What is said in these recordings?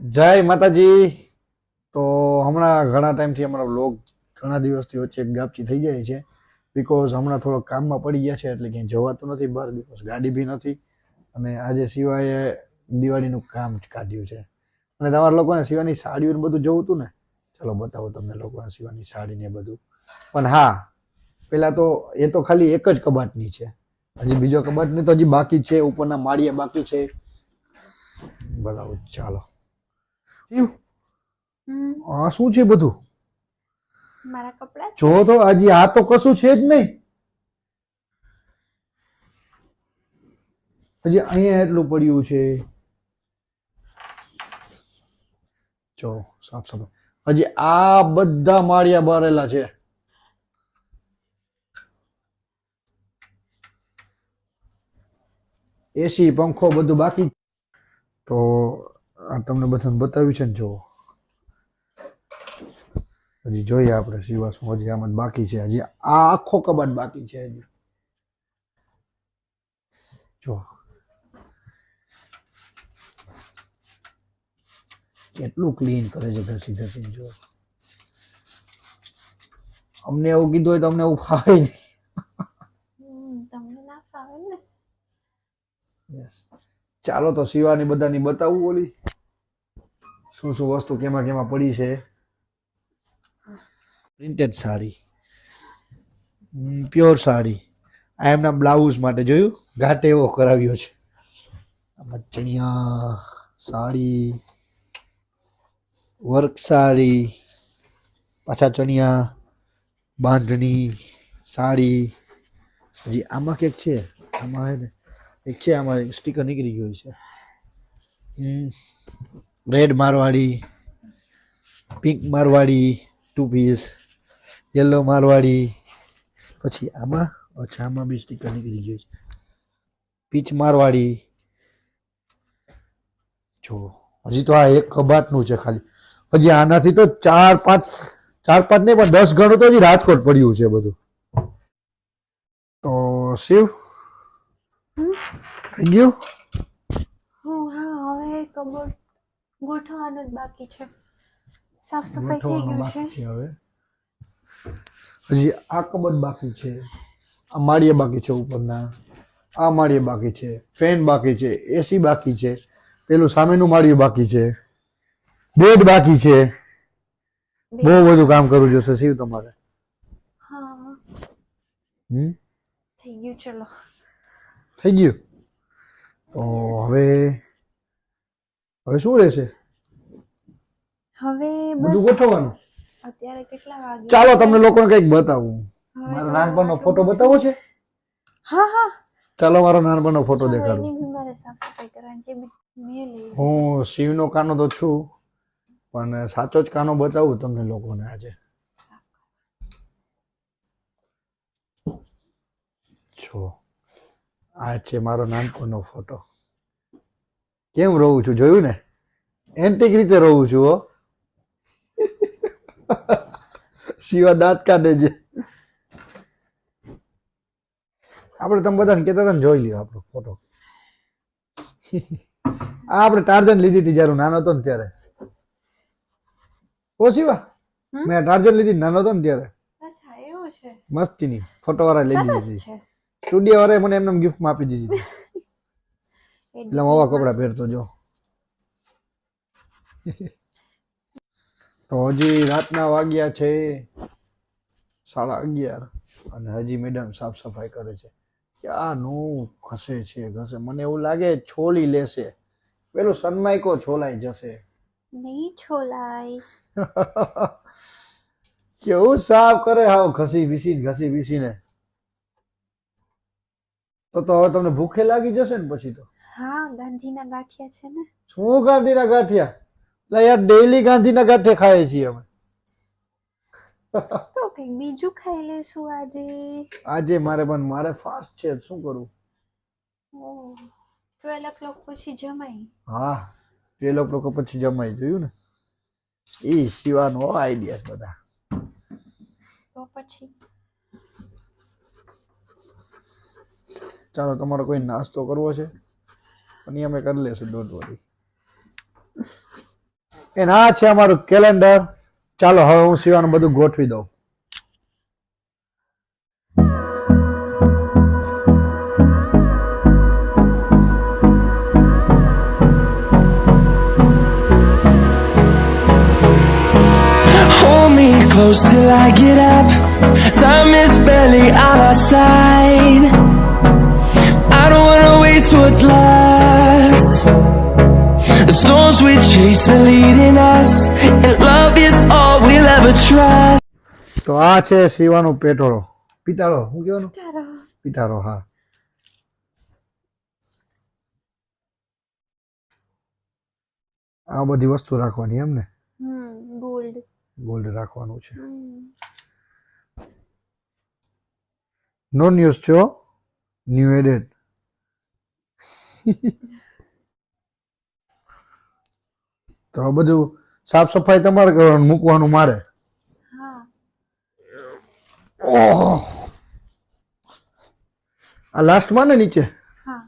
જય માતાજી. તો હમણાં ઘણા ટાઈમથી અમારો વ્લોગ ઘણા દિવસથી વચ્ચે ગાપચી થઈ જાય છે બિકોઝ હમણાં થોડો કામમાં પડી ગયા છે એટલે ક્યાંય જવાતું નથી બહાર બિકોઝ ગાડી બી નથી અને આજે સિવાય દિવાળીનું કામ જ કાઢ્યું છે અને તમારા લોકોને સિવાની સાડીઓ બધું જોવું હતું ને, ચાલો બતાવો તમને લોકોને સિવાની સાડી ને બધું. પણ હા, પેલા તો એ તો ખાલી એક જ કબાટની છે, હજી બીજો કબાટની તો હજી બાકી છે, ઉપરના માળિયા બાકી છે. બતાવો ચાલો. આ શું છે બધું? મારા કપડા જો તો હજી આ તો કશું છે જ નહીં. હજી અહીંયા એટલું પડ્યું છે. જો સાફ સફાઈ. હજી આ બધા માળિયા ભરેલા છે. એસી પંખો બધું બાકી. તો આ તમને બધાને બતાવ્યું છે ને, જો હજી જોઈએ આપણે સીવાશું. હજી આમાં બાકી છે, હજી આ આખો કબાટ બાકી છે. હજી જો કેટલું ક્લીન કરે છે ઘસી ઘસીને. જો અમને એવું કીધું હોય તો અમને એવું ફાવે નહીં. તમને ના ફાવે ને. યસ, ચાલો તો સીવાની બધાની બતાવું ઓલી શું શું વસ્તુ કેમાં કેમાં પડી છે. Printed sari, pure sari. આ એમના બ્લાઉઝ માટે જોયું, ઘાટે એવો કરાવ્યો છે. આમાં ચણિયા સાડી, વર્ક સાડી, પાછા ચણિયા, બાંધણી સાડી. હજી આમાં કંઈક છે, આમાં હે ને એક છે, આમાં સ્ટીકર નીકળી ગયું છે. Red Marwari, pink Marwari 2 piece, yellow Marwari. પછી આમાં અચ્છા આમાં બી સ્ટીકર નીકળી ગયું છે. પીચ મારવાડી. જો હજી તો આ એક કબાટનું છે ખાલી. હજી આનાથી તો ચાર પાંચ નહીં પણ 10 ગણું તો હજી રાજકોટ પડ્યું છે બધું. તો શિવ થઈ ગયું. હા, હવે કબોર્ડ ગોઠવવાનું જ બાકી છે. સાફ સફાઈ થઈ ગયું છે. હવે હજી આ કબાટ બાકી છે, આ માળિયા બાકી છે, ઉપરના આ માળિયા બાકી છે, ફેન બાકી છે, એસી બાકી છે, પેલું સામેનું માળિયું બાકી છે, બેડ બાકી છે. બહુ બધું કામ કરવું જોશે શિવ તમારે. હા, થઈ ગયું. ચલો થઈ ગયું. તો હવે શું રહેશે? હવે બધું બસ ગોઠવવાનું. અત્યારે કેટલા વાગે? ચાલો તમને લોકોને કંઈક બતાવું. મારો નાનપણનો ફોટો બતાવો છે? હા, ચાલો મારો નાનપણનો ફોટો ચલો, દેખાડું. એની બી મારે સાફ સફાઈ કરવાની છે. મેં લઈ હું શિવનો કાનો તો છું પણ સાચો જ કાનો બતાવું તમને લોકોને આજે. જો આ છે મારો નાનપણનો ફોટો. કેમ રહું છું જોયું ને? એન્ટિક રીતે રહું છું હો. શિવા દાંત કાઢે છે. આપણે તમે બધાને કહેતા હતા ને, જોઈ લ્યો આપણો ફોટો. આ આપણે ટાર્જન લીધી હતી જ્યારે નાનો હતો ને ત્યારે. ઓ શિવા, મેં ટાર્જન લીધી નાનો હતો ને ત્યારે. અચ્છા, એવું છે. મસ્તીની ફોટો વાળા લઈ સરસ દીધી. છે. સ્ટુડિયો વાળાએ મને એમને ગિફ્ટમાં આપી દીધી હતી. એટલે હું આવા કપડા પહેરતો જો. તો હજી રાતના વાગ્યા છે 11:30 અને હજી મેડમ સાફ સફાઈ કરે છે. ક્યાંનું ઘસે છે ઘસે. મને એવું લાગે છોલી લેશે. પેલું સનમાઈકો છોલાઈ જશે. નહીં છોલાય. કેવું સાફ કરે હાવ ઘસી ભીસીને. તો હવે તમને ભૂખે લાગી જશે ને પછી તો. હા, ગાંધીના ગાંઠિયા છે ને. શું ગાંધીના ગાંઠિયા? એટલે યાર ડેઈલી ગાંધીના ગાંઠિયા ખાઈએ છીએ અમે. તો કઈક બીજું ખાઈ લેશું આજે. આજે મારે ફાસ્ટ છે, શું કરું? 12 o'clock પછી જમાઈ. હા, 12 o'clock પછી જમાઈ. જોયું ને, એ સિવાનો આઈડિયા બધા. તો પછી ચાલો, તમારો કોઈ નાસ્તો કરવો છે? પણ એ અમે કરી લેશું, ડોન્ટ વરી. અને આ છે અમારું કેલેન્ડર. ચાલો હવે હું શિવાનું બધું ગોઠવી દઉં. Hold me close till I get up. Time is barely on our side. I don't wanna waste what's left. The storms we chase are leading us, and love is all we'll ever trust. તો આ છે શિવાનું પેટોળો. પિટારો શું કહેવાનું? તારો પિટારો, હા. આ બધી વસ્તુ રાખવાની એમ ને? ગોલ્ડ ગોલ્ડ રાખવાનું છે. નો ન્યૂઝ છો, ન્યૂ એડેડ. તો આ બધું સાફ સફાઈ તમારે કરવાનું, મૂકવાનું મારે. હા ઓહો, આ લાસ્ટમાં ને નીચે હા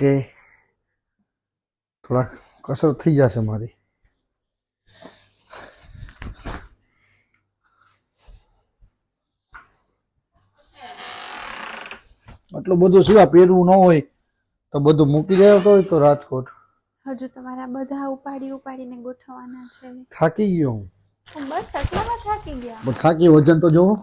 કે થોડાક કસરત થઈ જશે મારી. આટલું બધું સિવાય પહેરવું ન હોય તો બધું મૂકી દેતો હોય તો રાજકોટ. હજુ તમારા બધા ઉપાડીને ગોઠવવાના છે. થાકી ગયો હું. બસ એટલામાં થાકી ગયા. પણ થાકી વજન તો જોવો.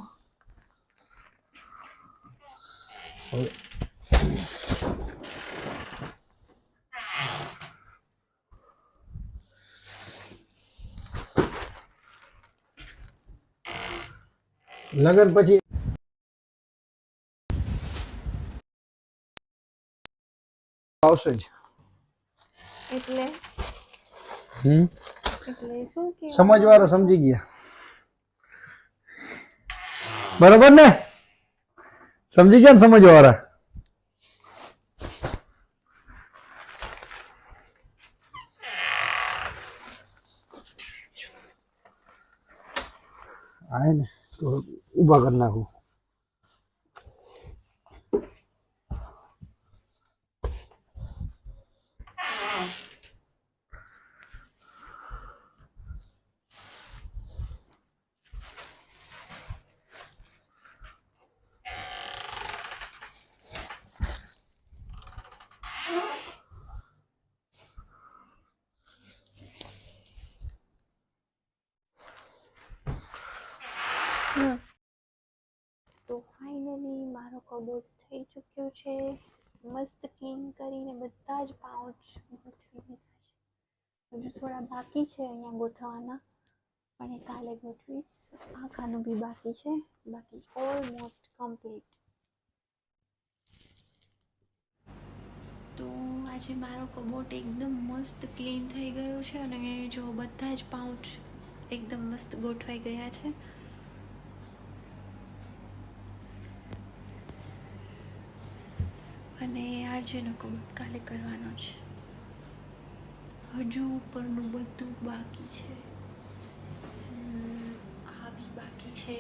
લગન પછી આવશે જ. એટલે હમ, શું કે સમજવાળા સમજી ગયા. બરોબર ને? સમજી ગયા ને સમજવાળા? આય ને તો ઊભા કરી નાખું. તો ફાઇનલી મારો કબોર્ડ થઈ ચૂક્યો છે. મસ્ત ક્લીન કરીને બધા જ પાઉચ ગોઠવી દીધા છે. હજુ થોડા બાકી છે અહીંયા ગોઠવવાના, પણ એ કાલે ગોઠવીશ. આ ખાનું બી બાકી છે, બાકી ઓલમોસ્ટ કમ્પ્લીટ. તો આજે મારો કબોર્ડ એકદમ મસ્ત ક્લીન થઈ ગયો છે અને જો બધા જ પાઉચ એકદમ મસ્ત ગોઠવાઈ ગયા છે. અને આરજેનો કબોર્ડ કાલે કરવાનો છે. હજુ ઉપરનું બધું બાકી છે, આ બી બાકી છે.